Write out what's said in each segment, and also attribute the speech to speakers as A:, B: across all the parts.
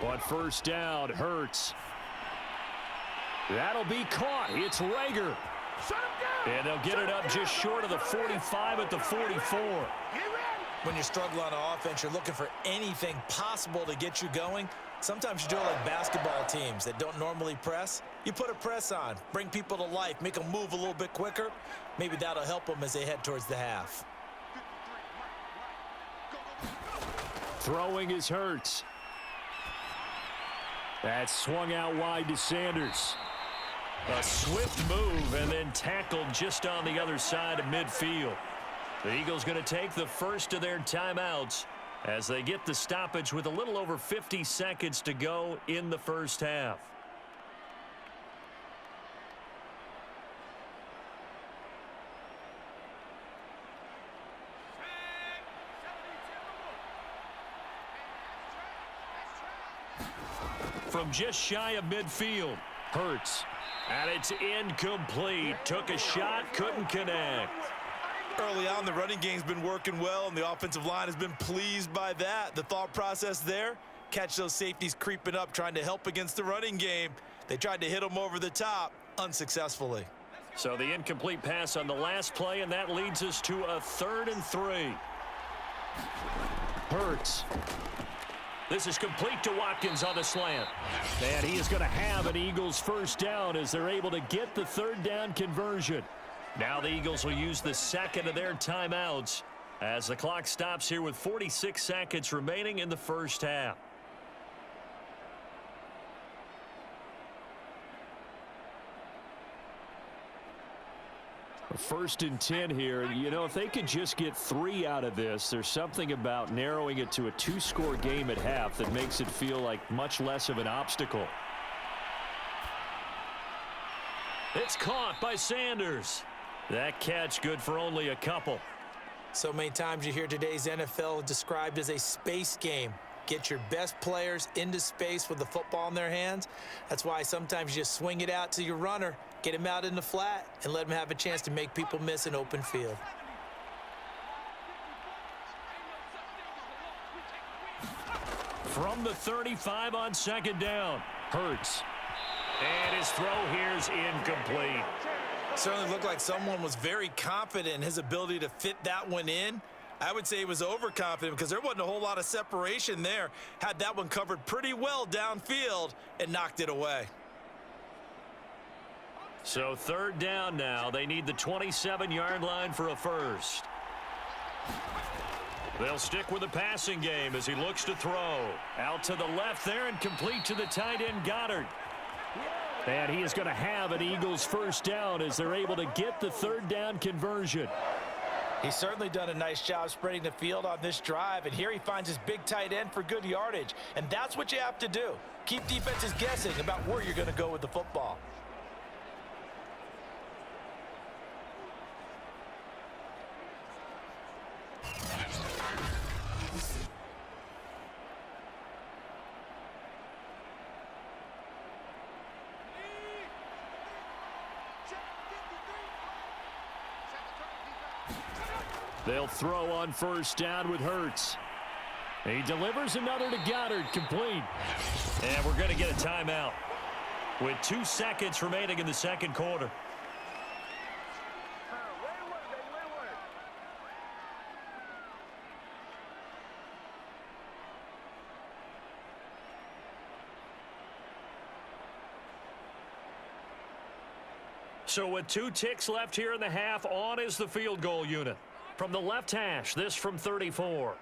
A: On first down, Hurts. That'll be caught. It's Rager. And they'll get it up just short of the 45 at the 44.
B: When you struggle on offense, you're looking for anything possible to get you going. Sometimes you do it like basketball teams that don't normally press. You put a press on, bring people to life, make them move a little bit quicker. Maybe that'll help them as they head towards the half.
A: Throwing is Hurts. That swung out wide to Sanders. A swift move and then tackled just on the other side of midfield. The Eagles going to take the first of their timeouts as they get the stoppage with a little over 50 seconds to go in the first half. From just shy of midfield, Hurts. And it's incomplete. Took a shot, couldn't connect.
B: Early on, the running game's been working well, and the offensive line has been pleased by that. The thought process there, catch those safeties creeping up, trying to help against the running game. They tried to hit them over the top, unsuccessfully.
A: So the incomplete pass on the last play, and that leads us to a 3rd and 3. Hurts. This is complete to Watkins on the slant. And he is going to have an Eagles first down as they're able to get the 3rd down conversion. Now the Eagles will use the second of their timeouts as the clock stops here with 46 seconds remaining in the first half. First and 10 here. You know, if they could just get 3 out of this, there's something about narrowing it to a 2-score game at half that makes it feel like much less of an obstacle. It's caught by Sanders. That catch good for only a couple.
B: So many times you hear today's NFL described as a space game. Get your best players into space with the football in their hands. That's why sometimes you just swing it out to your runner, get him out in the flat, and let him have a chance to make people miss an open field.
A: From the 35 on second down, Hurts. And his throw here's incomplete.
B: Certainly looked like someone was very confident in his ability to fit that one in. I would say he was overconfident because there wasn't a whole lot of separation there. Had that one covered pretty well downfield and knocked it away.
A: So 3rd down now. They need the 27-yard line for a first. They'll stick with the passing game as he looks to throw. Out to the left there and complete to the tight end Goddard. And he is going to have an Eagles first down as they're able to get the 3rd down conversion.
B: He's certainly done a nice job spreading the field on this drive, and here he finds his big tight end for good yardage. And that's what you have to do. Keep defenses guessing about where you're going to go with the football.
A: They'll throw on first down with Hurts. He delivers another to Goddard, complete. And we're going to get a timeout with 2 seconds remaining in the second quarter. So with 2 ticks left here in the half, on is the field goal unit. From the left hash, this from 34.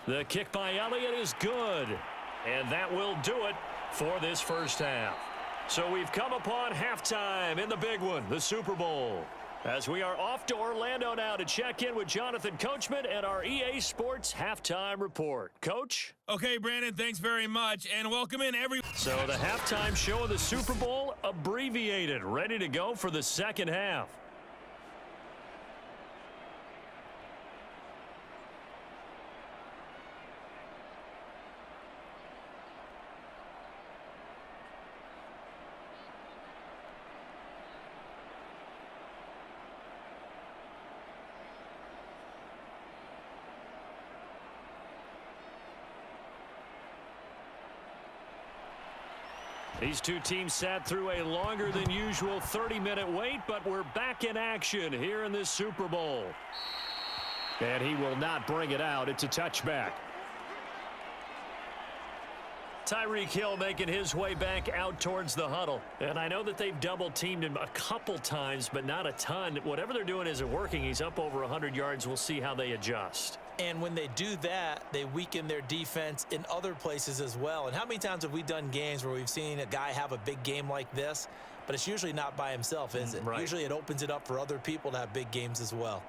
A: The kick by Elliott is good. And that will do it for this first half. So we've come upon halftime in the big one, the Super Bowl. As we are off to Orlando now to check in with Jonathan Coachman and our EA Sports Halftime Report. Coach?
C: Okay, Brandon, thanks very much, and welcome in everyone.
A: So the halftime show of the Super Bowl, abbreviated, ready to go for the second half. These two teams sat through a longer than usual 30-minute wait, but we're back in action here in this Super Bowl. And he will not bring it out. It's a touchback. Tyreek Hill making his way back out towards the huddle. And I know that they've double-teamed him a couple times, but not a ton. Whatever they're doing isn't working. He's up over 100 yards. We'll see how they adjust.
B: And when they do that, they weaken their defense in other places as well. And how many times have we done games where we've seen a guy have a big game like this, but it's usually not by himself, is it?
A: Right.
B: Usually it opens it up for other people to have big games as well.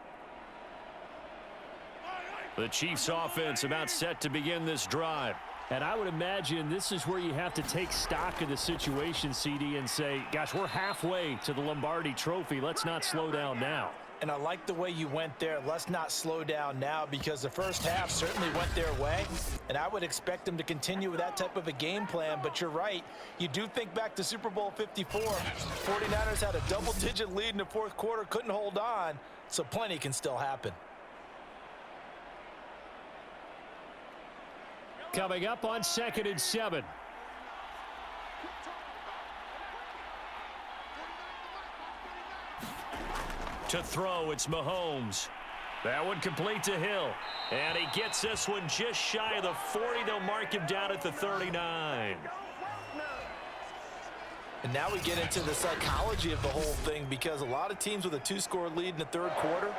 A: The Chiefs offense about set to begin this drive.
D: And I would imagine this is where you have to take stock of the situation, CD, and say, gosh, we're halfway to the Lombardi Trophy. Let's not slow down now.
B: And I like the way you went there. Let's not slow down now, because the first half certainly went their way. And I would expect them to continue with that type of a game plan. But you're right. You do think back to Super Bowl 54. 49ers had a double-digit lead in the fourth quarter, couldn't hold on. So plenty can still happen.
D: Coming up on 2nd and 7.
A: To throw, it's Mahomes. That one complete to Hill. And he gets this one just shy of the 40. They'll mark him down at the 39.
B: And now we get into the psychology of the whole thing, because a lot of teams with a 2-score lead in the third quarter,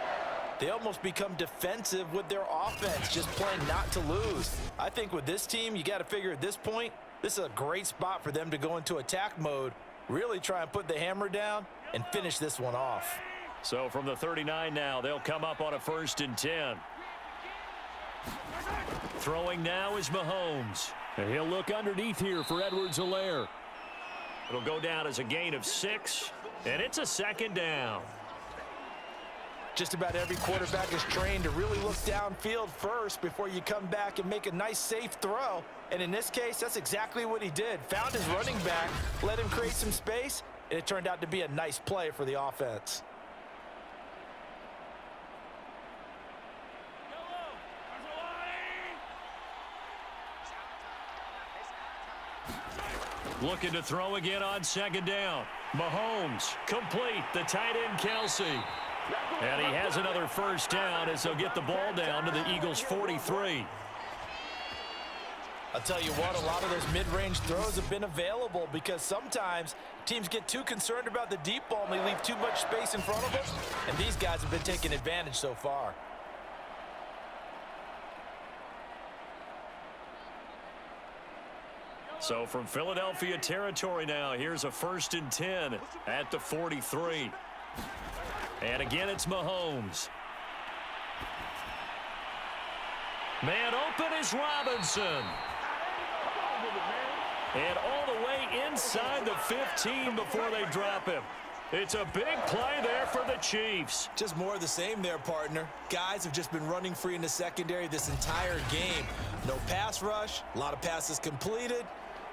B: they almost become defensive with their offense, just playing not to lose. I think with this team, you got to figure at this point, this is a great spot for them to go into attack mode, really try and put the hammer down and finish this one off.
A: So from the 39 now, they'll come up on a 1st and 10. Throwing now is Mahomes.
D: And he'll look underneath here for Edwards-Helaire.
A: It'll go down as a gain of 6, and it's a 2nd down.
B: Just about every quarterback is trained to really look downfield first before you come back and make a nice, safe throw. And in this case, that's exactly what he did. Found his running back, let him create some space, and it turned out to be a nice play for the offense.
A: Looking to throw again on 2nd down. Mahomes, complete, the tight end Kelsey. And he has another 1st down as they'll get the ball down to the Eagles' 43.
B: I'll tell you what, a lot of those mid-range throws have been available, because sometimes teams get too concerned about the deep ball and they leave too much space in front of them, and these guys have been taking advantage so far.
A: So from Philadelphia territory now, here's a 1st and 10 at the 43. And again, it's Mahomes. Man open is Robinson. And all the way inside the 15 before they drop him. It's a big play there for the Chiefs.
B: Just more of the same there, partner. Guys have just been running free in the secondary this entire game. No pass rush, a lot of passes completed.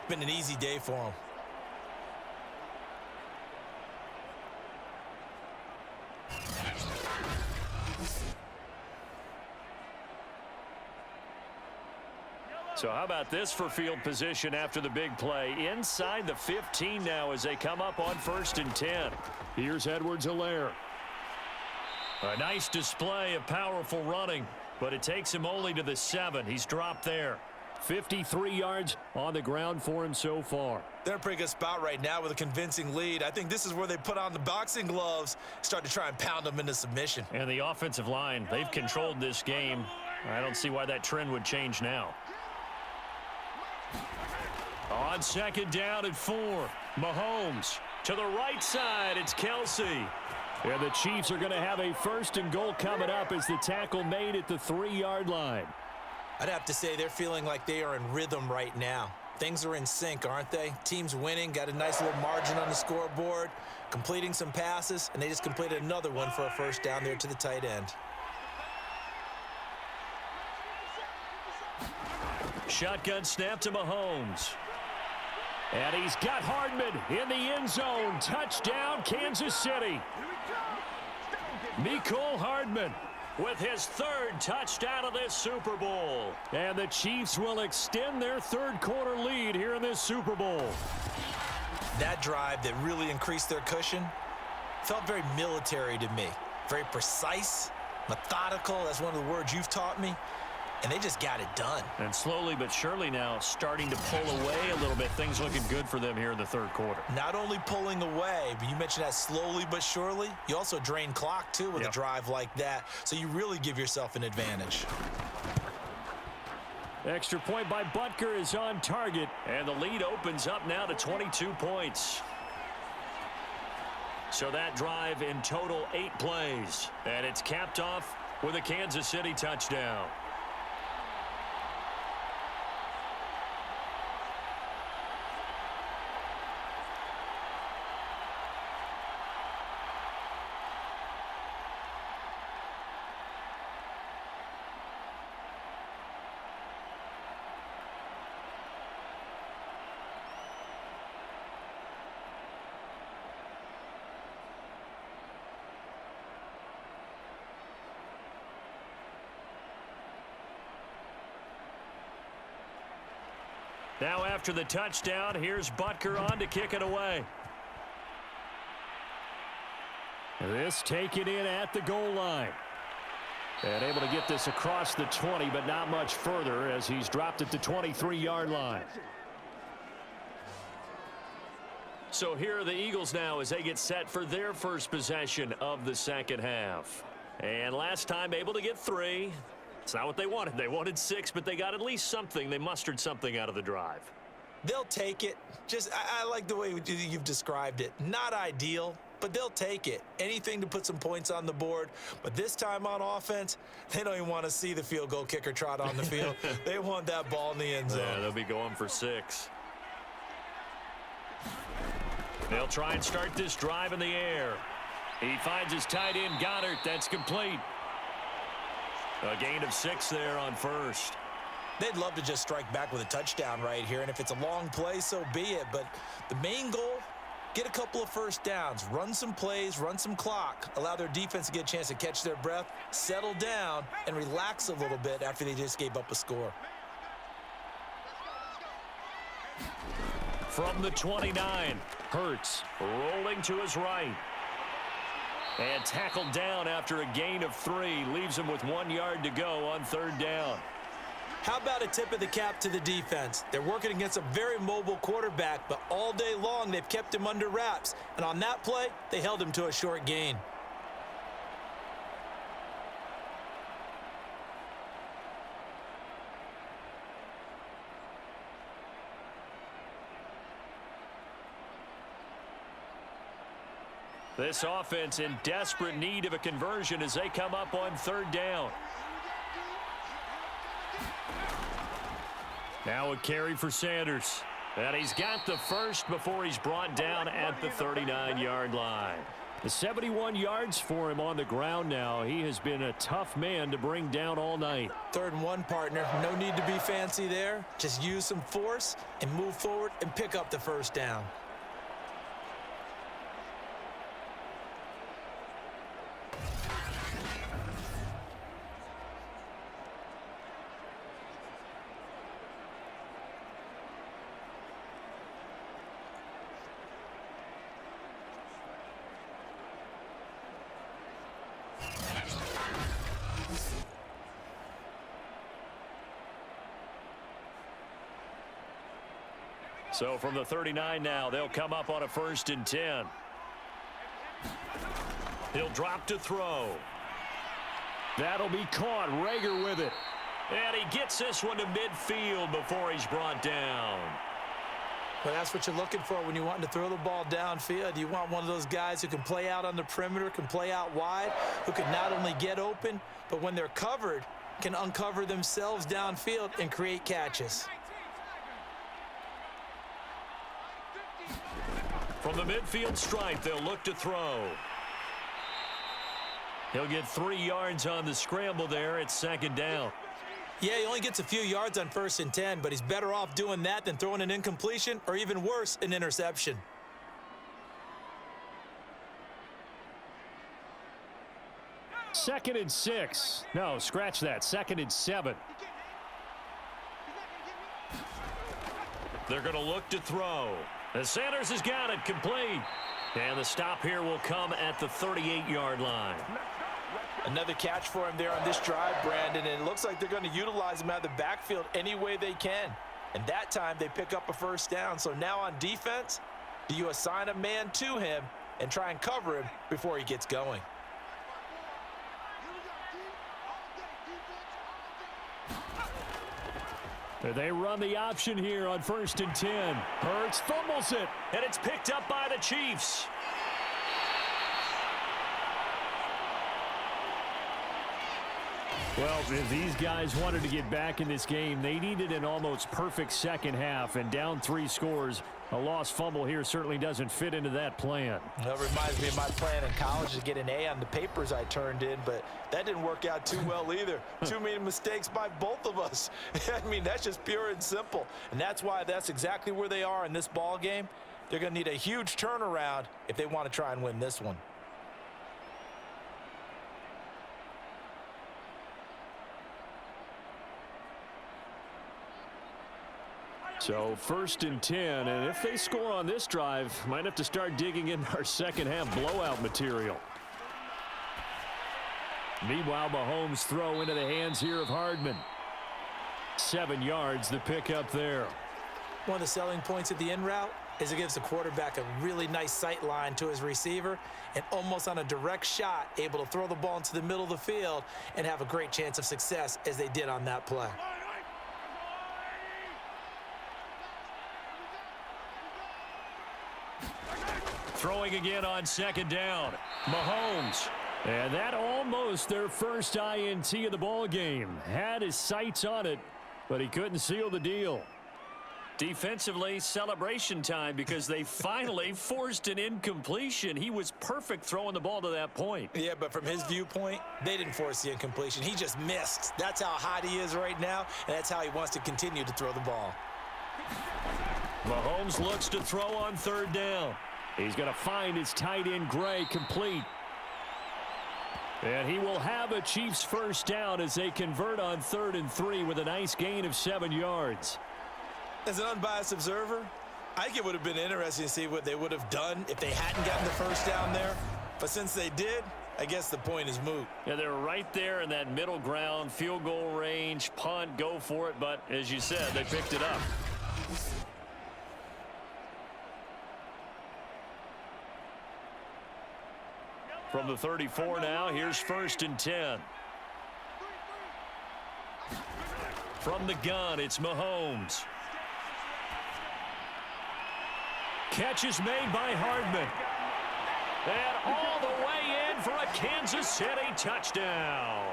B: Been an easy day for them.
A: So how about this for field position after the big play? Inside the 15 now as they come up on 1st and 10.
D: Here's Edwards-Helaire.
A: A nice display of powerful running, but it takes him only to the 7. He's dropped there.
D: 53 yards on the ground for him so far.
B: They're in a pretty good spot right now with a convincing lead. I think this is where they put on the boxing gloves, start to try and pound them into submission.
A: And the offensive line, they've controlled this game. I don't see why that trend would change now. On 2nd down at 4, Mahomes. To the right side, it's Kelsey.
D: And the Chiefs are going to have a 1st and goal coming up as the tackle made at the 3-yard line.
B: I'd have to say they're feeling like they are in rhythm right now. Things are in sync, aren't they? Team's winning, got a nice little margin on the scoreboard, completing some passes, and they just completed another one for a 1st down there to the tight end.
A: Shotgun snap to Mahomes.
D: And he's got Hardman in the end zone. Touchdown, Kansas City.
A: Mecole Hardman with his 3rd touchdown of this Super Bowl.
D: And the Chiefs will extend their third quarter lead here in this Super Bowl.
B: That drive that really increased their cushion felt very military to me. Very precise, methodical. That's one of the words you've taught me. And they just got it done.
A: And slowly but surely now starting to pull away a little bit. Things looking good for them here in the third quarter.
B: Not only pulling away, but you mentioned that slowly but surely. You also drain clock, too, with a drive like that. So you really give yourself an advantage.
D: Extra point by Butker is on target.
A: And the lead opens up now to 22 points. So that drive in total 8 plays. And it's capped off with a Kansas City touchdown. Now after the touchdown, here's Butker on to kick it away.
D: This taken in at the goal line. And able to get this across the 20, but not much further as he's dropped at the 23-yard line.
A: So here are the Eagles now as they get set for their first possession of the second half. And last time able to get 3. It's not what they wanted. They wanted 6, but they got at least something. They mustered something out of the drive.
B: They'll take it. I like the way you've described it. Not ideal, but they'll take it. Anything to put some points on the board. But this time on offense, they don't even want to see the field goal kicker trot on the field. They want that ball in the end zone.
A: Yeah, they'll be going for 6. They'll try and start this drive in the air. He finds his tight end, Goddard. That's complete. A gain of 6 there on first.
B: They'd love to just strike back with a touchdown right here, and if it's a long play, so be it. But the main goal, get a couple of first downs, run some plays, run some clock, allow their defense to get a chance to catch their breath, settle down, and relax a little bit after they just gave up a score.
A: From the 29, Hurts rolling to his right. And tackled down after a gain of 3. Leaves him with 1 yard to go on third down.
B: How about a tip of the cap to the defense? They're working against a very mobile quarterback, but all day long they've kept him under wraps. And on that play, they held him to a short gain.
A: This offense in desperate need of a conversion as they come up on third down. Now a carry for Sanders. And he's got the first before he's brought down at the 39-yard line.
D: The 71 yards for him on the ground now. He has been a tough man to bring down all night.
B: 3rd and 1, partner. No need to be fancy there. Just use some force and move forward and pick up the first down.
A: So from the 39 now, they'll come up on a 1st and 10. He'll drop to throw.
D: That'll be caught. Rager with it.
A: And he gets this one to midfield before he's brought down.
B: Well, that's what you're looking for when you want to throw the ball downfield. You want one of those guys who can play out on the perimeter, can play out wide, who can not only get open, but when they're covered, can uncover themselves downfield and create catches.
A: From the midfield stripe, they'll look to throw. He'll get 3 yards on the scramble there at 2nd down.
B: Yeah, he only gets a few yards on 1st and 10, but he's better off doing that than throwing an incompletion or even worse, an interception.
D: Second and 6. No, scratch that. 2nd and 7.
A: They're going to look to throw. The Sanders has got it complete. And the stop here will come at the 38-yard line.
B: Another catch for him there on this drive, Brandon, and it looks like they're going to utilize him out of the backfield any way they can. And that time they pick up a first down. So now on defense, do you assign a man to him and try and cover him before he gets going?
D: They run the option here on 1st and 10. Hurts fumbles it.
A: And it's picked up by the Chiefs.
D: Well, if these guys wanted to get back in this game, they needed an almost perfect second half, and down 3 scores. A lost fumble here certainly doesn't fit into that plan.
B: That reminds me of my plan in college to get an A on the papers I turned in, but that didn't work out too well either. Too many mistakes by both of us. I mean, that's just pure and simple. And that's why that's exactly where they are in this ball game. They're going to need a huge turnaround if they want to try and win this one.
D: So 1st and 10, and if they score on this drive, might have to start digging in our second half blowout material. Meanwhile, Mahomes throw into the hands here of Hardman. 7 yards, the pickup there.
B: One of the selling points of the in route is it gives the quarterback a really nice sight line to his receiver and almost on a direct shot able to throw the ball into the middle of the field and have a great chance of success as they did on that play.
A: Throwing again on 2nd down. Mahomes.
D: And that almost their first INT of the ball game. Had his sights on it, but he couldn't seal the deal.
A: Defensively, celebration time because they finally forced an incompletion. He was perfect throwing the ball to that point.
B: Yeah, but from his viewpoint, they didn't force the incompletion. He just missed. That's how hot he is right now, and that's how he wants to continue to throw the ball.
A: Mahomes looks to throw on 3rd down.
D: He's going to find his tight end, Gray, complete. And he will have a Chiefs first down as they convert on 3rd and 3 with a nice gain of 7 yards.
B: As an unbiased observer, I think it would have been interesting to see what they would have done if they hadn't gotten the first down there. But since they did, I guess the point is moot.
A: Yeah, they're right there in that middle ground, field goal range, punt, go for it. But as you said, they picked it up. From the 34 now, here's 1st and 10. From the gun, it's Mahomes. Catch is made by Hardman. And all the way in for a Kansas City touchdown.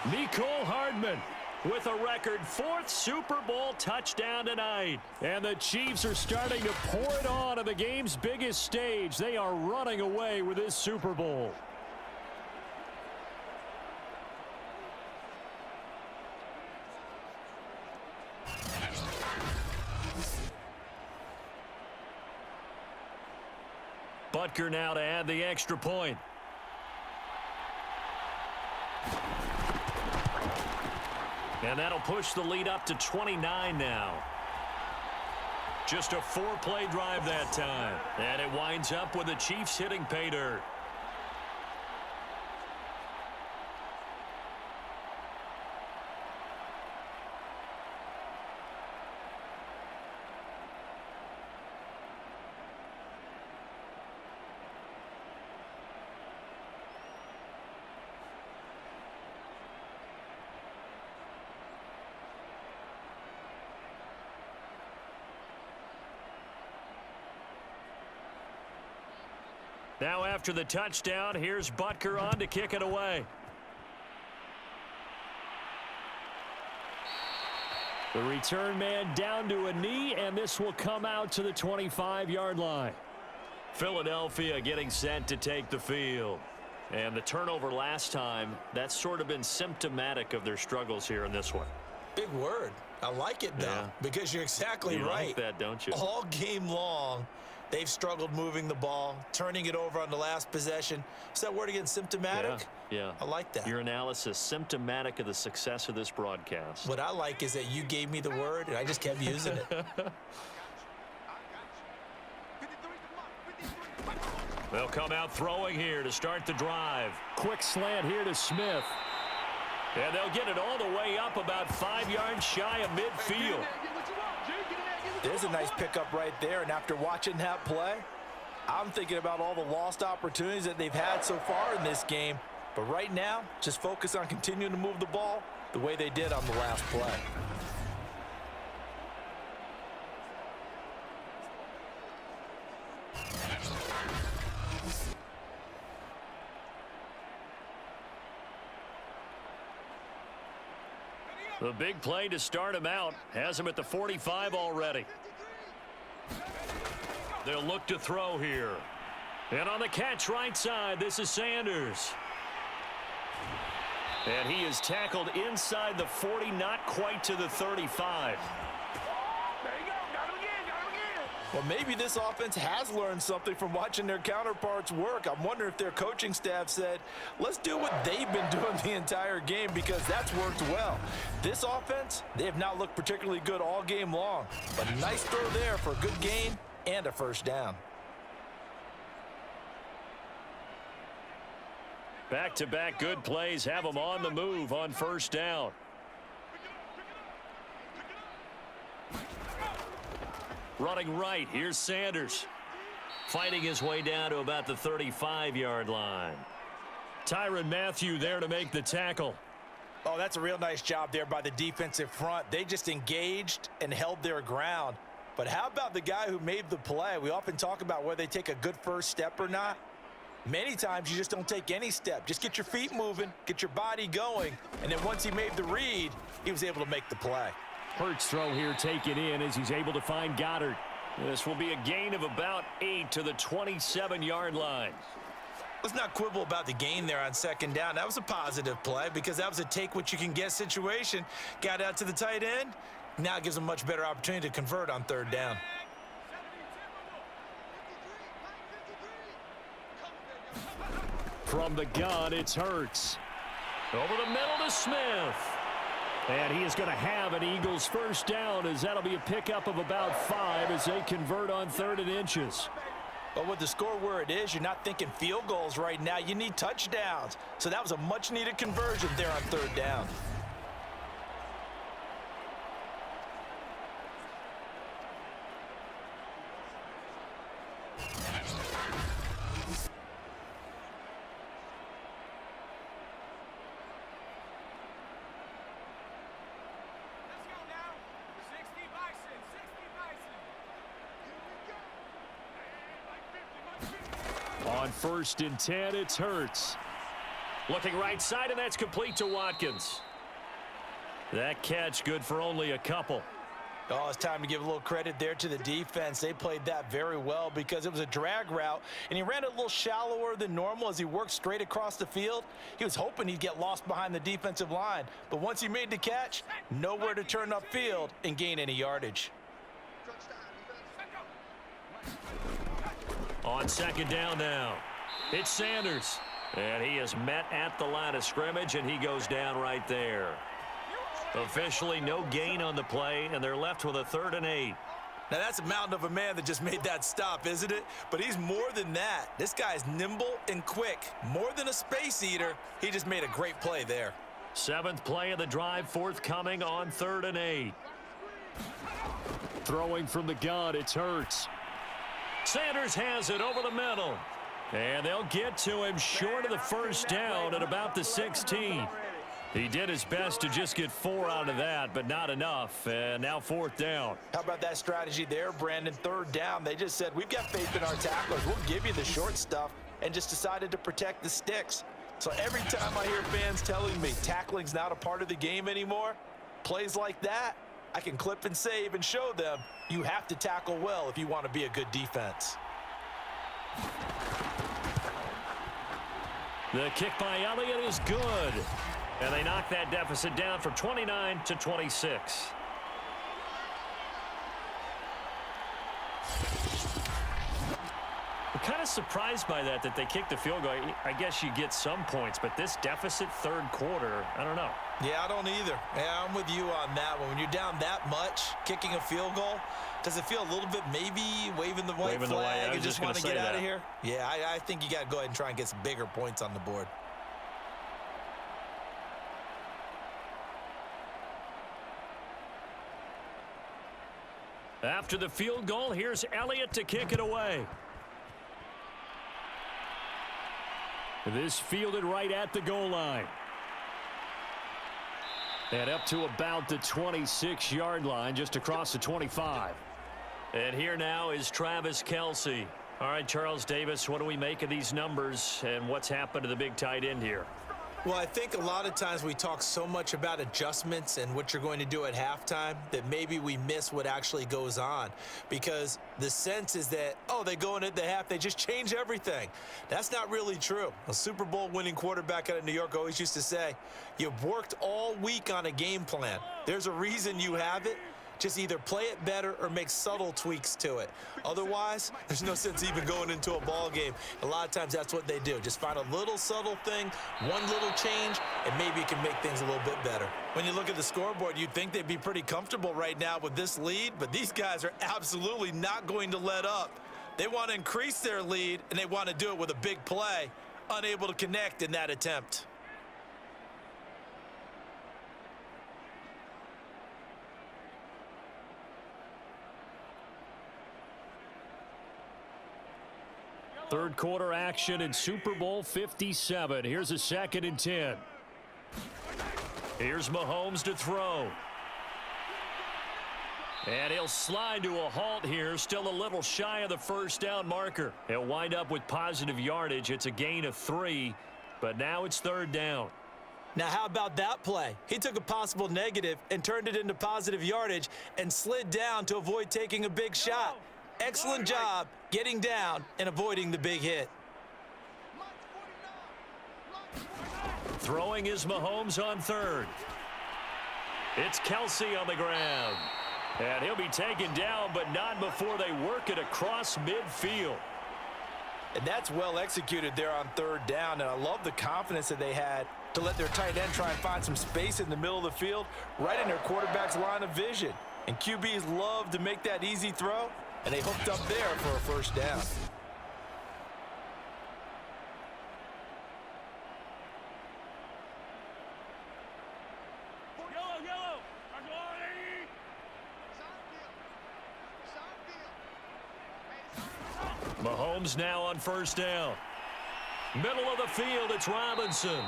A: Mecole Hardman with a record 4th Super Bowl touchdown tonight.
D: And the Chiefs are starting to pour it on the game's biggest stage. They are running away with this Super Bowl.
A: Butker now to add the extra point. And that'll push the lead up to 29 now. Just a 4-play drive that time. And it winds up with the Chiefs hitting pay dirt. Now after the touchdown, here's Butker on to kick it away.
D: The return man down to a knee, and this will come out to the 25-yard line.
A: Philadelphia getting set to take the field. And the turnover last time, that's sort of been symptomatic of their struggles here in this one.
B: Big word. I like it, though, because you're exactly right.
A: You like that, don't you?
B: All game long, they've struggled moving the ball, turning it over on the last possession. Is that word again, symptomatic?
A: Yeah.
B: I like that.
A: Your analysis, symptomatic of the success of this broadcast.
B: What I like is that you gave me the word, and I just kept using it.
A: They'll come out throwing here to start the drive.
D: Quick slant here to Smith.
A: And they'll get it all the way up about 5 yards shy of midfield.
B: There's a nice pickup right there, and after watching that play, I'm thinking about all the lost opportunities that they've had so far in this game. But right now, just focus on continuing to move the ball the way they did on the last play.
A: The big play to start him out has him at the 45 already. They'll look to throw here. And on the catch right side, this is Sanders. And he is tackled inside the 40, not quite to the 35.
B: Well, maybe this offense has learned something from watching their counterparts work. I'm wondering if their coaching staff said, let's do what they've been doing the entire game, because that's worked well. This offense, they have not looked particularly good all game long. But a nice throw there for a good gain and a first down.
A: Back-to-back good plays have them on the move on first down. Running right, here's Sanders. Fighting his way down to about the 35-yard line. Tyrann Mathieu there to make the tackle.
B: Oh, that's a real nice job there by the defensive front. They just engaged and held their ground. But how about the guy who made the play? We often talk about whether they take a good first step or not. Many times you just don't take any step. Just get your feet moving, get your body going, and then once he made the read, he was able to make the play.
D: Hurts throw here taken in as he's able to find Goddard.
A: This will be a gain of about 8 to the 27-yard line.
B: Let's not quibble about the gain there on second down. That was a positive play because that was a take-what-you-can-get situation. Got out to the tight end. Now it gives them a much better opportunity to convert on third down.
D: From the gun, it's Hurts.
A: Over the middle to Smith.
D: And he is going to have an Eagles first down, as that'll be a pickup of about 5 as they convert on 3rd and inches.
B: But with the score where it is, you're not thinking field goals right now. You need touchdowns. So that was a much-needed conversion there on third down.
D: On 1st and 10, it's Hurts.
A: Looking right side, and that's complete to Watkins. That catch good for only a couple.
B: Oh, it's time to give a little credit there to the defense. They played that very well because it was a drag route, and he ran it a little shallower than normal as he worked straight across the field. He was hoping he'd get lost behind the defensive line, but once he made the catch, nowhere to turn upfield and gain any yardage.
A: On second down now, it's Sanders. And he is met at the line of scrimmage, and he goes down right there. Officially no gain on the play, and they're left with a 3rd and 8.
B: Now, that's a mountain of a man that just made that stop, isn't it? But he's more than that. This guy's nimble and quick. More than a space eater, he just made a great play there.
A: 7th play of the drive forthcoming on 3rd and 8.
D: Throwing from the gun, it's Hurts.
A: Sanders has it over the middle. And they'll get to him short of the first down at about the 16. He did his best to just get 4 out of that, but not enough. And now 4th down.
B: How about that strategy there, Brandon? 3rd down. They just said, we've got faith in our tacklers. We'll give you the short stuff, and just decided to protect the sticks. So every time I hear fans telling me tackling's not a part of the game anymore, plays like that, I can clip and save and show them you have to tackle well if you want to be a good defense.
A: The kick by Elliott is good. And they knock that deficit down from 29 to 26. I'm kind of surprised by that they kicked the field goal. I guess you get some points, but this deficit 3rd quarter, I don't know.
B: Yeah, I don't either. Yeah, I'm with you on that one. When you're down that much, kicking a field goal, Does it feel a little bit maybe waving the white
A: Waving the white,
B: flag
A: I
B: and
A: was
B: just
A: just gonna
B: want to
A: say
B: get out
A: that.
B: of here? Yeah, I think you got to go ahead and try and get some bigger points on the board.
A: After the field goal, here's Elliott to kick it away.
D: This fielded right at the goal line. And up to about the 26-yard line, just across the 25.
A: And here now is Travis Kelce. All right, Charles Davis, what do we make of these numbers and what's happened to the big tight end here?
B: Well, I think a lot of times we talk so much about adjustments and what you're going to do at halftime that maybe we miss what actually goes on, because the sense is that, oh, they go in at the half, they just change everything. That's not really true. A Super Bowl winning quarterback out of New York always used to say, you've worked all week on a game plan. There's a reason you have it. Just either play it better or make subtle tweaks to it. Otherwise, there's no sense even going into a ball game. A lot of times that's what they do. Just find a little subtle thing, one little change, and maybe it can make things a little bit better. When you look at the scoreboard, you'd think they'd be pretty comfortable right now with this lead, but these guys are absolutely not going to let up. They want to increase their lead, and they want to do it with a big play, unable to connect in that attempt.
D: Third quarter action in Super Bowl 57. Here's a 2nd and 10.
A: Here's Mahomes to throw. And he'll slide to a halt here, still a little shy of the first down marker. He'll wind up with positive yardage. It's a gain of 3, but now it's 3rd down.
B: Now, how about that play? He took a possible negative and turned it into positive yardage and slid down to avoid taking a big shot. Excellent job getting down and avoiding the big hit.
A: Throwing is Mahomes on 3rd. It's Kelce on the ground. And he'll be taken down, but not before they work it across midfield.
B: And that's well executed there on 3rd down, and I love the confidence that they had to let their tight end try and find some space in the middle of the field, right in their quarterback's line of vision. And QBs love to make that easy throw, and they hooked up there for a first down.
A: Mahomes now on 1st down. Middle of the field, it's Robinson.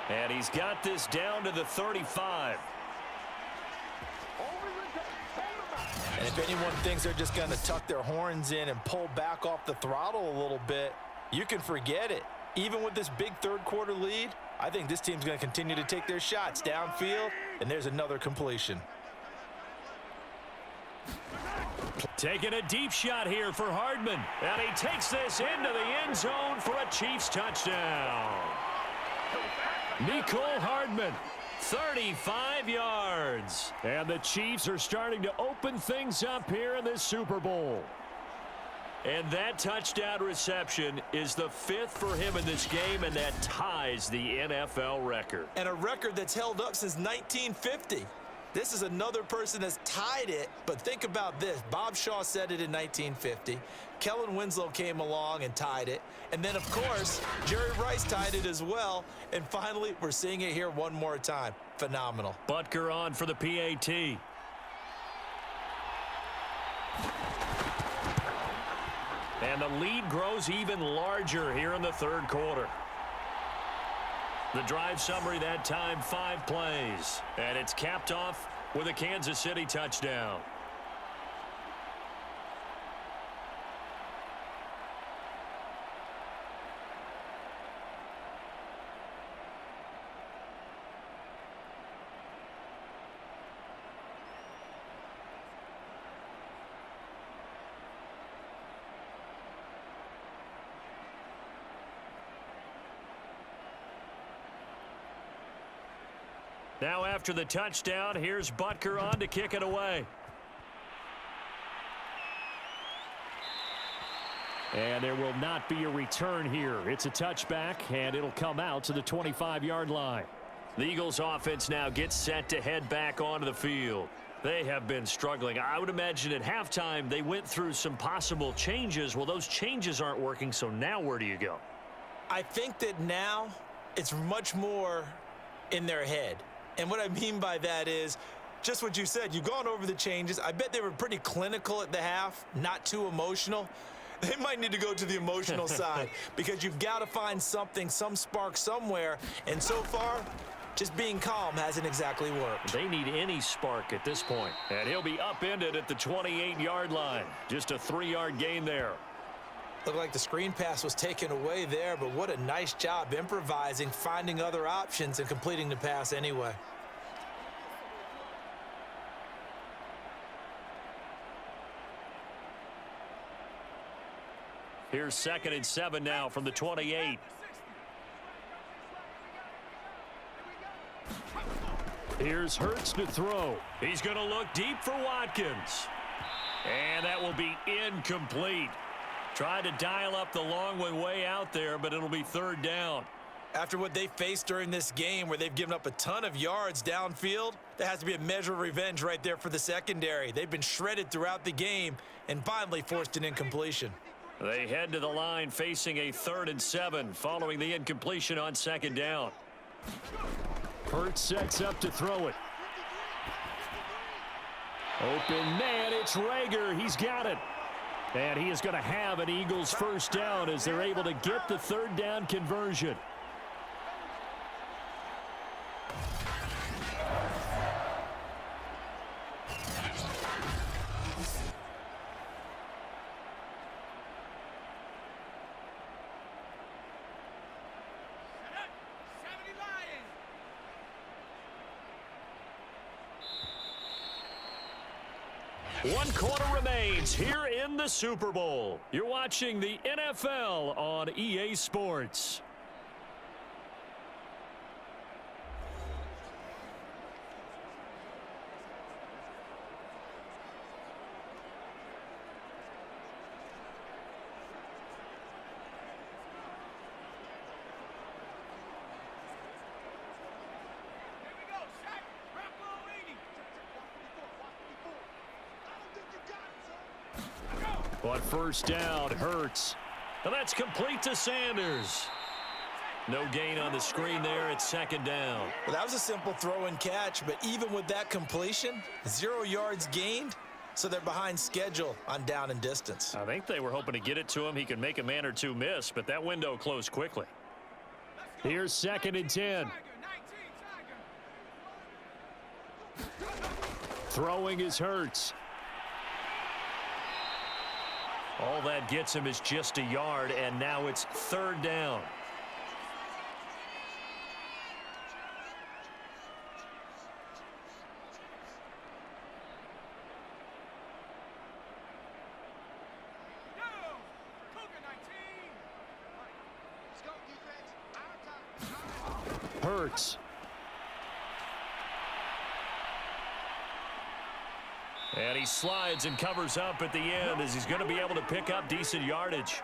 A: And he's got this down to the 35.
B: And if anyone thinks they're just going to tuck their horns in and pull back off the throttle a little bit, you can forget it. Even with this big 3rd quarter lead, I think this team's going to continue to take their shots downfield, and there's another completion.
A: Taking a deep shot here for Hardman. And he takes this into the end zone for a Chiefs touchdown. Mecole Hardman, 35 yards.
D: And the Chiefs are starting to open things up here in this Super Bowl.
A: And that touchdown reception is the 5th for him in this game, and that ties the NFL record.
B: And a record that's held up since 1950. This is another person that's tied it, but think about this. Bob Shaw said it in 1950. Kellen Winslow came along and tied it. And then, of course, Jerry Rice tied it as well. And finally, we're seeing it here one more time. Phenomenal.
A: Butker on for the PAT. And the lead grows even larger here in the 3rd quarter. The drive summary that time, 5 plays. And it's capped off with a Kansas City touchdown. Now after the touchdown, here's Butker on to kick it away.
D: And there will not be a return here. It's a touchback, and it'll come out to the 25-yard line.
A: The Eagles offense now gets set to head back onto the field. They have been struggling. I would imagine at halftime they went through some possible changes. Well, those changes aren't working, so now where do you go?
B: I think that now it's much more in their head. And what I mean by that is just what you said. You've gone over the changes. I bet they were pretty clinical at the half, not too emotional. They might need to go to the emotional side because you've got to find something, some spark somewhere. And so far, just being calm hasn't exactly worked.
A: They need any spark at this point. And he'll be upended at the 28-yard line. Just a 3-yard gain there.
B: Looked like the screen pass was taken away there, but what a nice job improvising, finding other options, and completing the pass anyway.
A: Here's 2nd and 7 now from the 28.
D: Here's Hurts to throw.
A: He's going to look deep for Watkins. And that will be incomplete. Tried to dial up the long one way out there, but it'll be 3rd down.
B: After what they faced during this game where they've given up a ton of yards downfield, there has to be a measure of revenge right there for the secondary. They've been shredded throughout the game and finally forced an incompletion.
A: They head to the line facing a 3rd and 7 following the incompletion on 2nd down.
D: Hurts sets up to throw it. Open man, it's Rager. He's got it. And he is going to have an Eagles 1st down as they're able to get the 3rd down conversion.
A: One quarter remains here in the Super Bowl. You're watching the NFL on EA Sports.
D: On 1st down, Hurts.
A: And that's complete to Sanders. No gain on the screen there at 2nd down.
B: Well, that was a simple throw and catch, but even with that completion, 0 yards gained, so they're behind schedule on down and distance.
A: I think they were hoping to get it to him. He could make a man or two miss, but that window closed quickly.
D: Here's 2nd and 10. Throwing is Hurts.
A: All that gets him is just a yard, and now it's 3rd down.
D: Hurts.
A: And he slides and covers up at the end as he's going to be able to pick up decent yardage.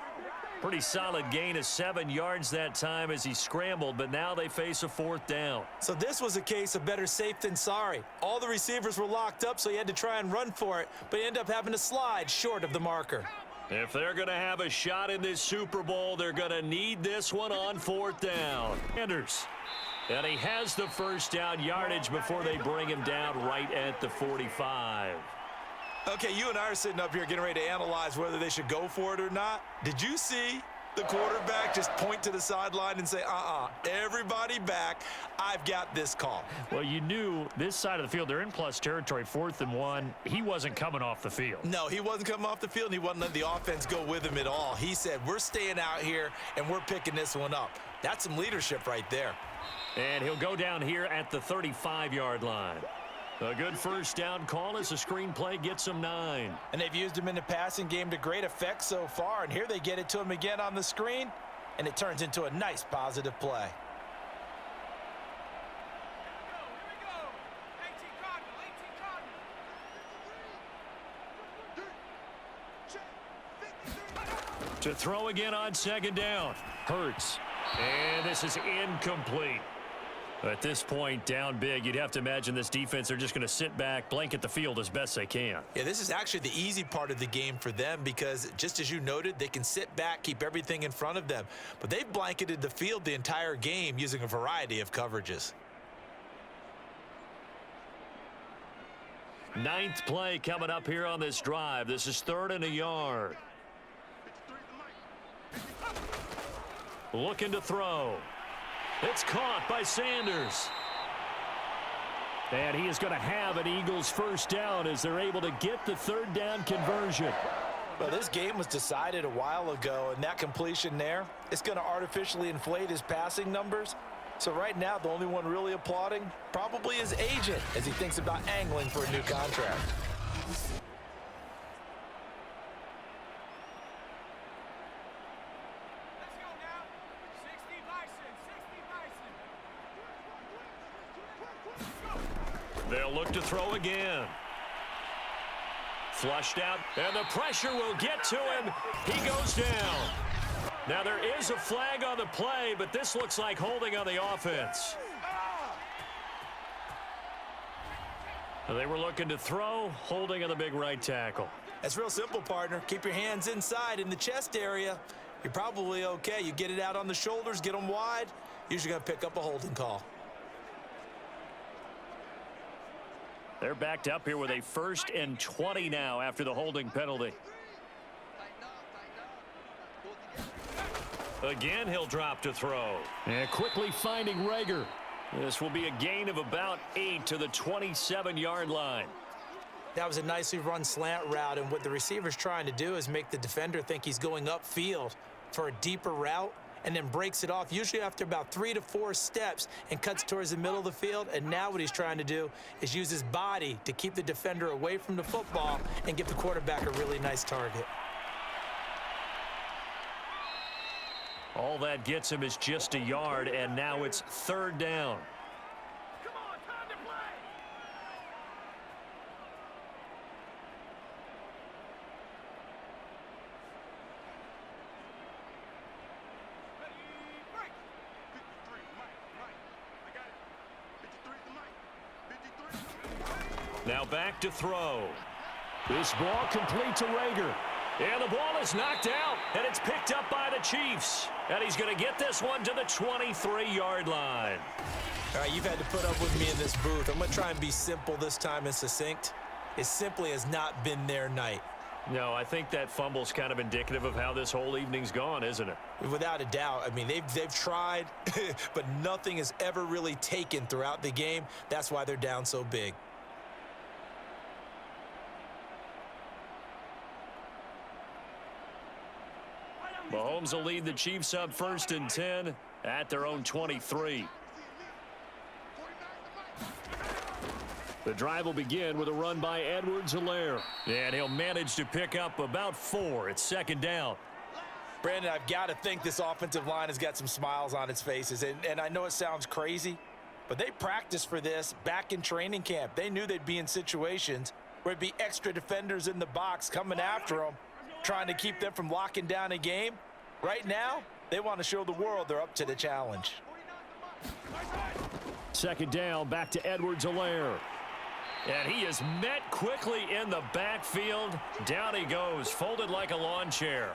A: Pretty solid gain of 7 yards that time as he scrambled, but now they face a 4th down.
B: So this was a case of better safe than sorry. All the receivers were locked up, so he had to try and run for it, but he ended up having to slide short of the marker.
A: If they're going to have a shot in this Super Bowl, they're going to need this one on 4th down. Sanders. And he has the 1st down yardage before they bring him down right at the 45.
B: Okay, you and I are sitting up here getting ready to analyze whether they should go for it or not. Did you see the quarterback just point to the sideline and say, everybody back, I've got this call?
A: Well, you knew this side of the field, they're in plus territory, 4th and 1. He wasn't coming off the field.
B: No, he wasn't coming off the field, and he wasn't letting the offense go with him at all. He said, we're staying out here, and we're picking this one up. That's some leadership right there.
A: And he'll go down here at the 35-yard line. A good 1st down call as the screenplay gets him 9.
B: And they've used him in the passing game to great effect so far, and here they get it to him again on the screen, and it turns into a nice positive play.
A: To throw again on 2nd down.
D: Hurts.
A: And this is incomplete. At this point, down big, you'd have to imagine this defense, they're just going to sit back, blanket the field as best they can.
B: Yeah, this is actually the easy part of the game for them because, just as you noted, they can sit back, keep everything in front of them. But they've blanketed the field the entire game using a variety of coverages.
A: Ninth play coming up here on this drive. This is 3rd and a yard. Looking to throw. It's caught by Sanders.
D: And he is going to have an Eagles first down as they're able to get the 3rd down conversion.
B: Well, this game was decided a while ago, and that completion there, it's going to artificially inflate his passing numbers. So right now, the only one really applauding probably his agent as he thinks about angling for a new contract.
A: They'll look to throw again. Flushed out, and the pressure will get to him. He goes down. Now, there is a flag on the play, but this looks like holding on the offense. They were looking to throw, holding on the big right tackle.
B: That's real simple, partner. Keep your hands inside in the chest area. You're probably okay. You get it out on the shoulders, get them wide. Usually going to pick up a holding call.
A: They're backed up here with a 1st and 20 now after the holding penalty. Again, he'll drop to throw.
D: And quickly finding Rager.
A: This will be a gain of about 8 to the 27-yard line.
B: That was a nicely run slant route, and what the receiver's trying to do is make the defender think he's going upfield for a deeper route and then breaks it off, usually after about 3 to 4 steps, and cuts towards the middle of the field. And now what he's trying to do is use his body to keep the defender away from the football and give the quarterback a really nice target.
A: All that gets him is just a yard, and now it's 3rd down.
E: Come on, time to play. Ready, break. 53, Mike. I got it. 53 to Mike. 53.
A: Now back to throw.
D: This ball complete to Rager.
A: And the ball is knocked out, and it's picked up by the Chiefs. And he's going to get this one to the 23-yard line.
B: All right, you've had to put up with me in this booth. I'm going to try and be simple this time and succinct. It simply has not been their night.
A: No, I think that fumble's kind of indicative of how this whole evening's gone, isn't it?
B: Without a doubt. I mean, they've tried, but nothing has ever really taken throughout the game. That's why they're down so big.
A: Mahomes will lead the Chiefs up 1st and 10 at their own 23.
D: The drive will begin with a run by Edwards-Helaire.
A: And he'll manage to pick up about 4. It's 2nd down.
B: Brandon, I've got to think this offensive line has got some smiles on its faces. And I know it sounds crazy, but they practiced for this back in training camp. They knew they'd be in situations where it'd be extra defenders in the box coming after them, trying to keep them from locking down a game. Right now, they want to show the world they're up to the challenge.
D: 2nd down, back to Edwards-Helaire.
A: And he is met quickly in the backfield. Down he goes, folded like a lawn chair.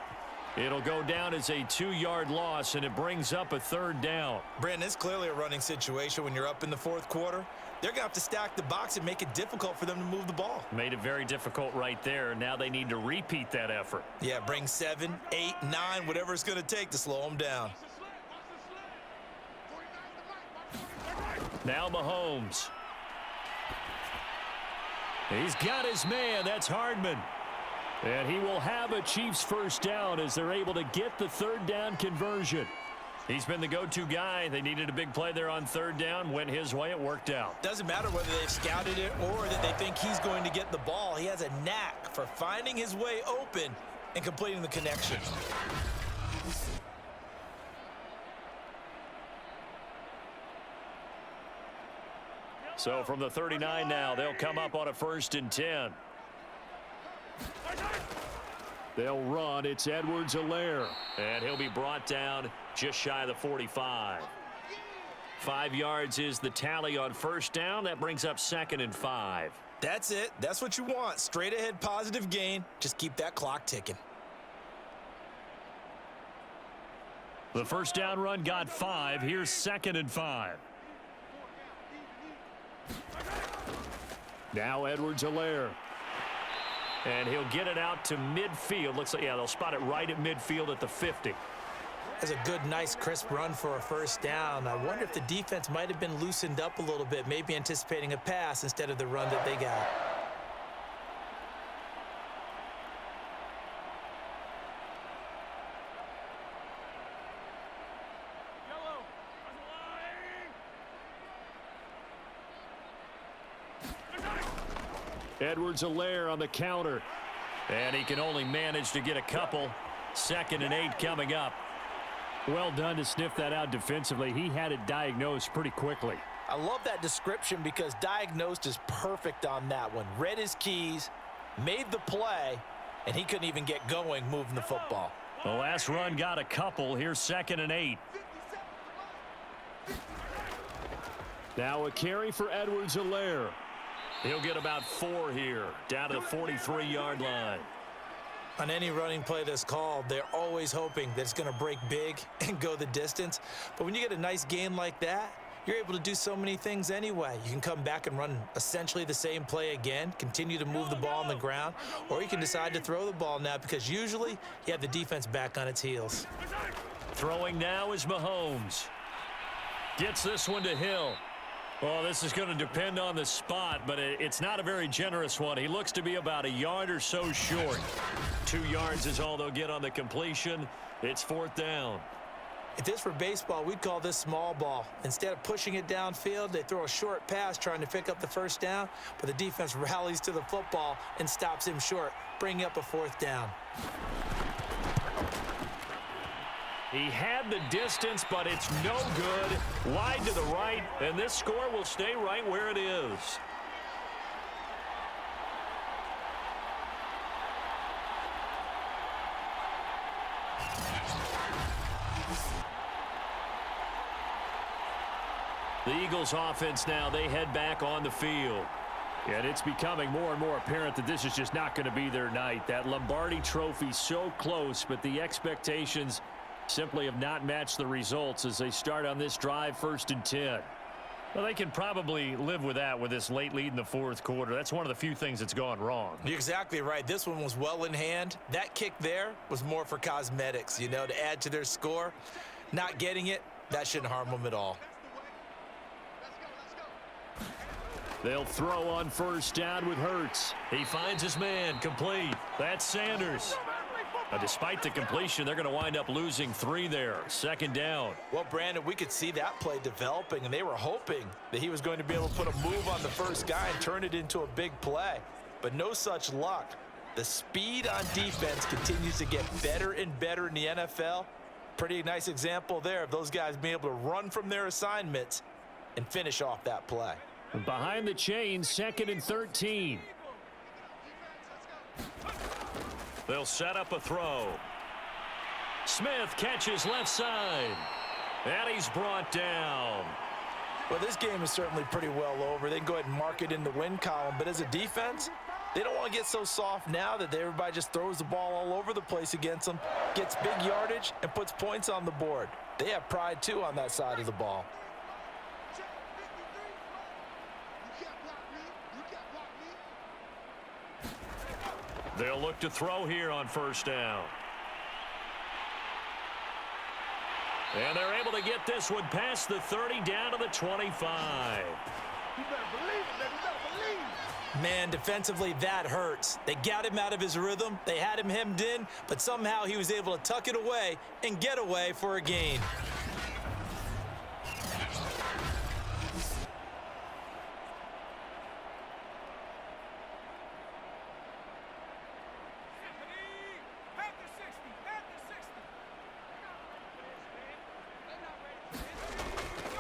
A: It'll go down as a 2-yard loss, and it brings up a 3rd down.
B: Brandon, it's clearly a running situation when you're up in the 4th quarter. They're going to have to stack the box and make it difficult for them to move the ball.
A: Made it very difficult right there. Now they need to repeat that effort.
B: Yeah, bring 7, 8, 9, whatever it's going to take to slow them down.
A: Now Mahomes. He's got his man. That's Hardman.
D: And he will have a Chiefs first down as they're able to get the 3rd down conversion.
A: He's been the go-to guy. They needed a big play there on 3rd down. Went his way. It worked out.
B: Doesn't matter whether they've scouted it or that they think he's going to get the ball. He has a knack for finding his way open and completing the connection.
A: So from the 39 now, they'll come up on a 1st and 10.
D: They'll run. It's Edwards-Helaire.
A: And he'll be brought down just shy of the 45. 5 yards is the tally on first down. That brings up 2nd and 5.
B: That's it. That's what you want. Straight ahead positive gain. Just keep that clock ticking.
D: The first down run got 5. Here's 2nd and 5. Now Edwards-Helaire.
A: And he'll get it out to midfield. Looks like, yeah, they'll spot it right at midfield at the 50.
B: That's a good, nice, crisp run for a first down. I wonder if the defense might have been loosened up a little bit, maybe anticipating a pass instead of the run that they got.
D: Edwards-Helaire on the counter.
A: And he can only manage to get a couple. 2nd and 8 coming up.
D: Well done to sniff that out defensively. He had it diagnosed pretty quickly.
B: I love that description because diagnosed is perfect on that one. Read his keys, made the play, and he couldn't even get going moving the football.
A: The last run got a couple. Here's 2nd and 8.
D: Now a carry for Edwards-Helaire.
A: He'll get about 4 here, down to the 43-yard line.
B: On any running play that's called, they're always hoping that it's going to break big and go the distance. But when you get a nice gain like that, you're able to do so many things anyway. You can come back and run essentially the same play again, continue to move the ball on the ground, or you can decide to throw the ball now because usually you have the defense back on its heels.
A: Throwing now is Mahomes. Gets this one to Hill. Well, this is going to depend on the spot, but it's not a very generous one. He looks to be about a yard or so short. 2 yards is all they'll get on the completion. It's 4th down.
B: If this were baseball, we'd call this small ball. Instead of pushing it downfield, they throw a short pass trying to pick up the first down, but the defense rallies to the football and stops him short, bringing up a 4th down.
A: He had the distance, but it's no good. Wide to the right, and this score will stay right where it is. The Eagles offense now, they head back on the field.
D: And it's becoming more and more apparent that this is just not going to be their night. That Lombardi trophy so close, but the expectations simply have not matched the results as they start on this drive 1st and 10.
A: Well, they can probably live with that with this late lead in the 4th quarter. That's one of the few things that's gone wrong.
B: You're exactly right. This one was well in hand. That kick there was more for cosmetics, you know, to add to their score. Not getting it, that shouldn't harm them at all.
D: They'll throw on first down with Hurts.
A: He finds his man, complete. That's Sanders. Despite the completion, they're going to wind up losing 3 there. 2nd down.
B: Well, Brandon, we could see that play developing, and they were hoping that he was going to be able to put a move on the first guy and turn it into a big play. But no such luck. The speed on defense continues to get better and better in the NFL. Pretty nice example there of those guys being able to run from their assignments and finish off that play.
D: Behind the chains, 2nd and 13.
A: They'll set up a throw. Smith catches left side. And he's brought down.
B: Well, this game is certainly pretty well over. They can go ahead and mark it in the win column. But as a defense, they don't want to get so soft now that everybody just throws the ball all over the place against them, gets big yardage, and puts points on the board. They have pride, too, on that side of the ball.
A: They'll look to throw here on first down. And they're able to get this one past the 30 down to the 25.
E: You better believe it, baby. You better believe.
B: Man, defensively, that hurts. They got him out of his rhythm. They had him hemmed in, but somehow he was able to tuck it away and get away for a gain.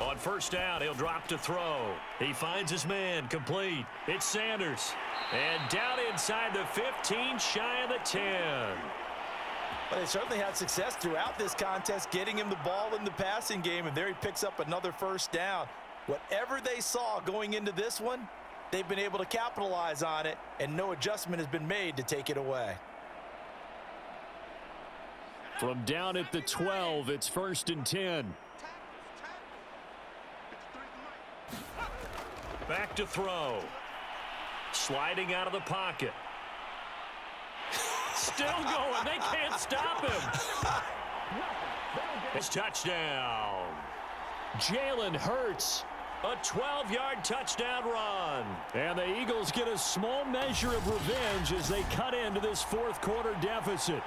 A: On first down, he'll drop to throw. He finds his man, complete. It's Sanders. And down inside the 15, shy of the 10.
B: But they certainly had success throughout this contest, getting him the ball in the passing game, and there he picks up another first down. Whatever they saw going into this one, they've been able to capitalize on it, and no adjustment has been made to take it away.
D: From down at the 12, it's 1st and 10.
A: Back to throw. Sliding out of the pocket. Still going. They can't stop him. It's touchdown.
D: Jalen Hurts.
A: A 12-yard touchdown run.
D: And the Eagles get a small measure of revenge as they cut into this fourth quarter deficit.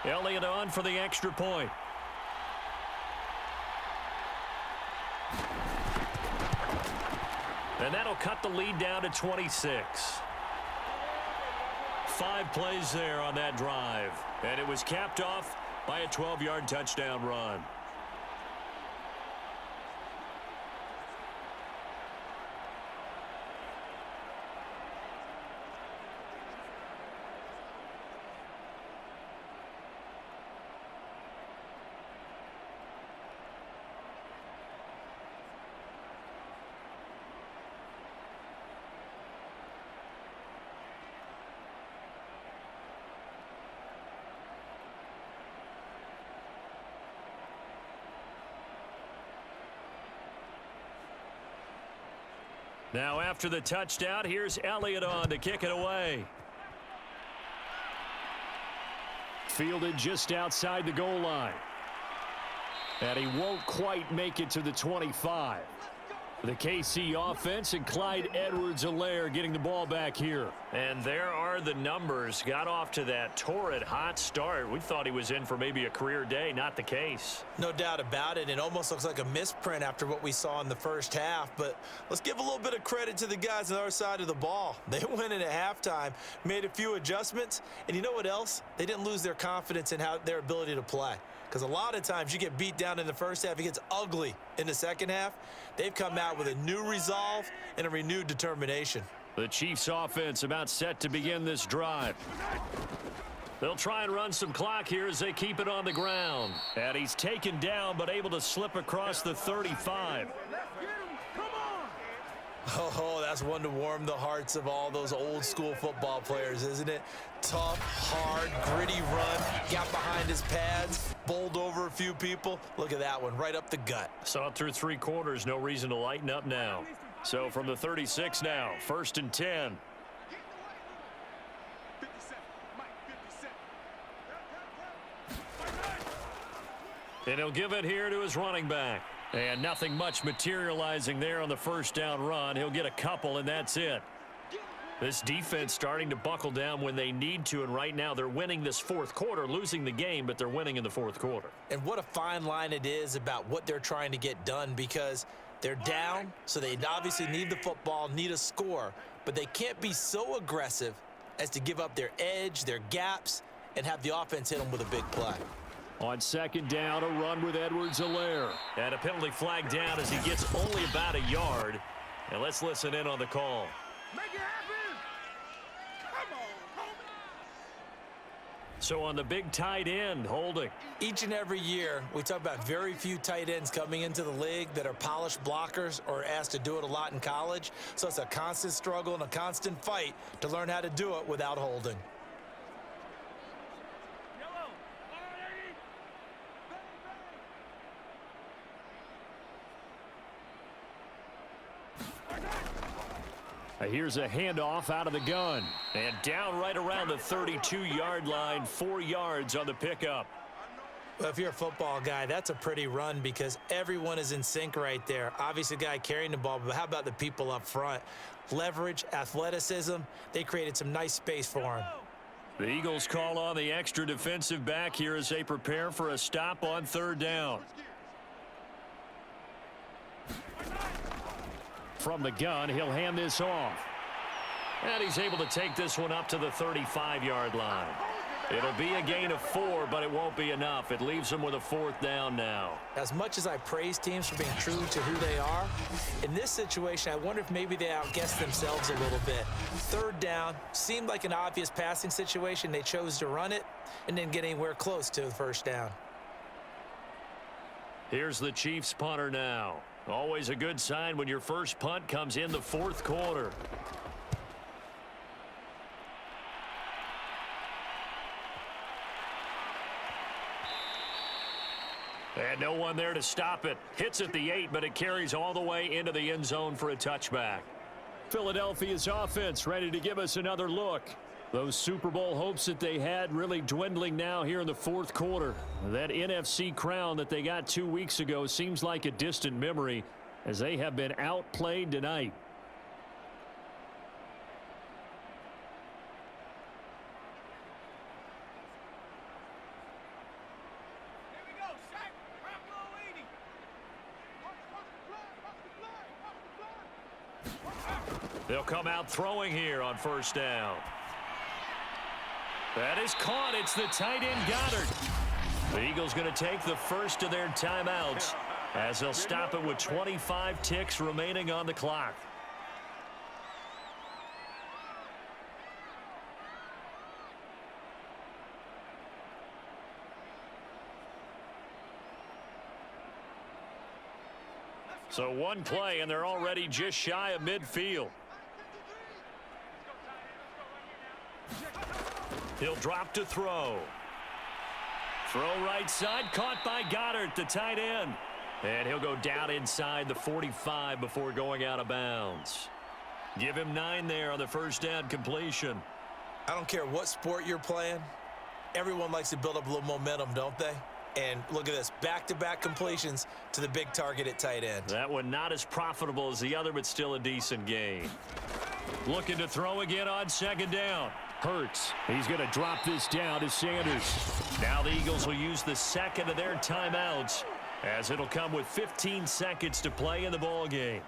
A: Elliott on for the extra point. And that'll cut the lead down to 26. 5 plays there on that drive. And it was capped off by a 12-yard touchdown run. Now after the touchdown, here's Elliott on to kick it away.
D: Fielded just outside the goal line. And he won't quite make it to the 25. The KC offense and Clyde Edwards-Helaire getting the ball back here.
A: And there are the numbers. Got off to that torrid hot start. We thought he was in for maybe a career day. Not the case.
B: No doubt about it. It almost looks like a misprint after what we saw in the first half. But let's give a little bit of credit to the guys on our side of the ball. They went in at halftime, made a few adjustments. And you know what else? They didn't lose their confidence in their ability to play. Because a lot of times you get beat down in the first half, it gets ugly in the second half. They've come out with a new resolve and a renewed determination.
A: The Chiefs offense about set to begin this drive. They'll try and run some clock here as they keep it on the ground. And he's taken down but able to slip across the 35.
B: Oh, that's one to warm the hearts of all those old school football players, isn't it? Tough, hard, gritty run, got behind his pads, bowled over a few people. Look at that one, right up the gut.
A: Saw it through 3 quarters, no reason to lighten up now. So from the 36 now, 1st and 10. And he'll give it here to his running back. And nothing much materializing there on the first down run. He'll get a couple, and that's it. This defense starting to buckle down when they need to, and right now they're winning this fourth quarter, losing the game, but they're winning in the fourth quarter.
B: And what a fine line it is about what they're trying to get done, because they're down, so they obviously need the football, need a score, but they can't be so aggressive as to give up their edge, their gaps, and have the offense hit them with a big play.
D: On second down, a run with Edwards-Helaire.
A: And a penalty flag down as he gets only about a yard. And let's listen in on the call.
E: Make it happen! Come on, homie!
A: So on the big tight end, holding.
B: Each and every year, we talk about very few tight ends coming into the league that are polished blockers or asked to do it a lot in college. So it's a constant struggle and a constant fight to learn how to do it without holding.
D: Here's a handoff out of the gun.
A: And down right around the 32-yard line, 4 yards on the pickup.
B: Well, if you're a football guy, that's a pretty run because everyone is in sync right there. Obviously, the guy carrying the ball, but how about the people up front? Leverage, athleticism, they created some nice space for him.
A: The Eagles call on the extra defensive back here as they prepare for a stop on 3rd down.
D: From the gun, he'll hand this off.
A: And he's able to take this one up to the 35-yard line. It'll be a gain of 4, but it won't be enough. It leaves them with a 4th down now.
B: As much as I praise teams for being true to who they are, in this situation, I wonder if maybe they outguessed themselves a little bit. 3rd down, seemed like an obvious passing situation. They chose to run it and didn't get anywhere close to the 1st down.
A: Here's the Chiefs punter now. Always a good sign when your first punt comes in the 4th quarter. And no one there to stop it. Hits at the 8, but it carries all the way into the end zone for a touchback. Philadelphia's offense ready to give us another look. Those Super Bowl hopes that they had really dwindling now here in the 4th quarter. That NFC crown that they got 2 weeks ago seems like a distant memory as they have been outplayed tonight. They'll come out throwing here on 1st down. That is caught. It's the tight end Goddard. The Eagles going to take the first of their timeouts as they'll stop it with 25 ticks remaining on the clock. So one play, and they're already just shy of midfield. He'll drop to throw. Throw right side, caught by Goddard, the tight end. And he'll go down inside the 45 before going out of bounds. Give him 9 there on the 1st down completion.
B: I don't care what sport you're playing. Everyone likes to build up a little momentum, don't they? And look at this, back-to-back completions to the big target at tight end.
A: That one not as profitable as the other, but still a decent gain. Looking to throw again on 2nd down. Hurts. He's going to drop this down to Sanders. Now the Eagles will use the 2nd of their timeouts as it'll come with 15 seconds to play in the ball game.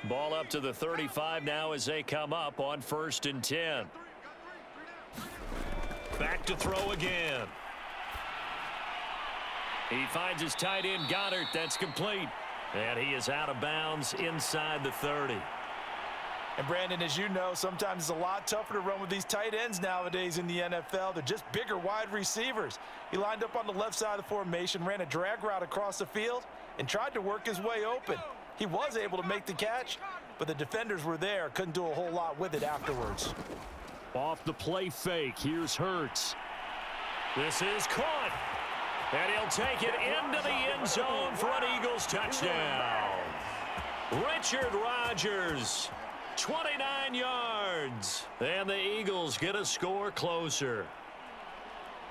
A: Ball up to the 35 now as they come up on 1st and 10. Back to throw again. He finds his tight end Goddard. That's complete. And he is out of bounds inside the 30.
B: And Brandon, as you know, sometimes it's a lot tougher to run with these tight ends nowadays in the NFL. They're just bigger wide receivers. He lined up on the left side of the formation, ran a drag route across the field, and tried to work his way open. He was able to make the catch, but the defenders were there. Couldn't do a whole lot with it afterwards.
A: Off the play fake, here's Hurts. This is caught. And he'll take it into the end zone for an Eagles touchdown. Richard Rodgers, 29 yards. And the Eagles get a score closer.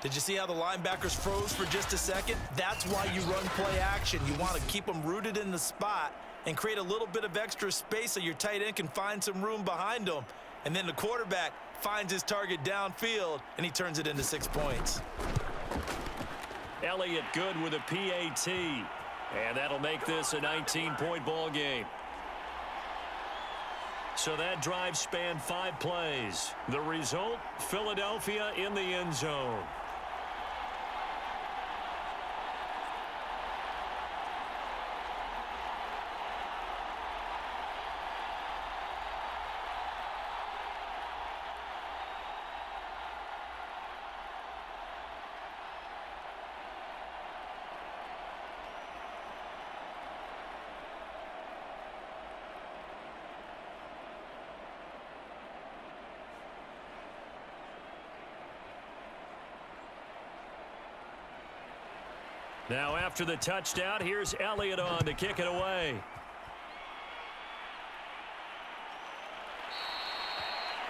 B: Did you see how the linebackers froze for just a second? That's why you run play action. You want to keep them rooted in the spot and create a little bit of extra space so your tight end can find some room behind them. And then the quarterback finds his target downfield, and he turns it into 6 points.
A: Elliott good with a PAT. And that'll make this a 19-point ball game. So that drive spanned 5 plays. The result, Philadelphia in the end zone. Now after the touchdown, here's Elliott on to kick it away.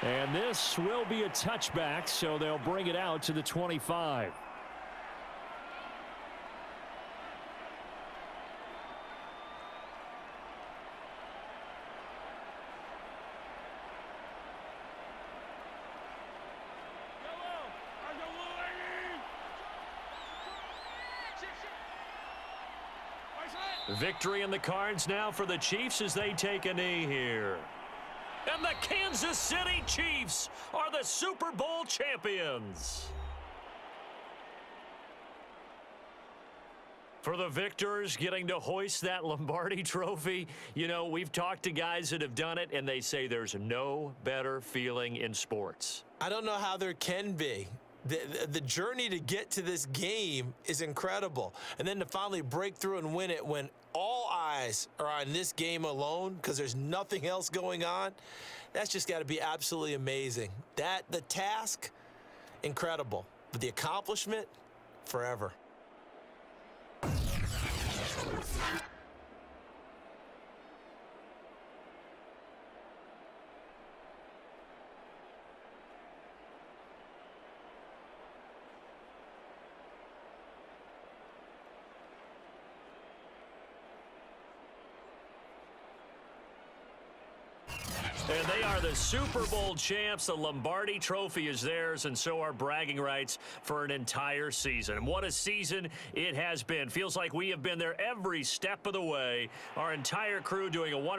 A: And this will be a touchback, so they'll bring it out to the 25. Victory in the cards now for the Chiefs as they take a knee here. And the Kansas City Chiefs are the Super Bowl champions. For the victors, getting to hoist that Lombardi trophy, you know, we've talked to guys that have done it, and they say there's no better feeling in sports.
B: I don't know how there can be. The journey to get to this game is incredible. And then to finally break through and win it when all eyes are on this game alone because there's nothing else going on, that's just got to be absolutely amazing. The task, incredible. But the accomplishment, forever.
A: And they are the Super Bowl champs. The Lombardi trophy is theirs, and so are bragging rights for an entire season. And what a season it has been. Feels like we have been there every step of the way. Our entire crew doing a wonderful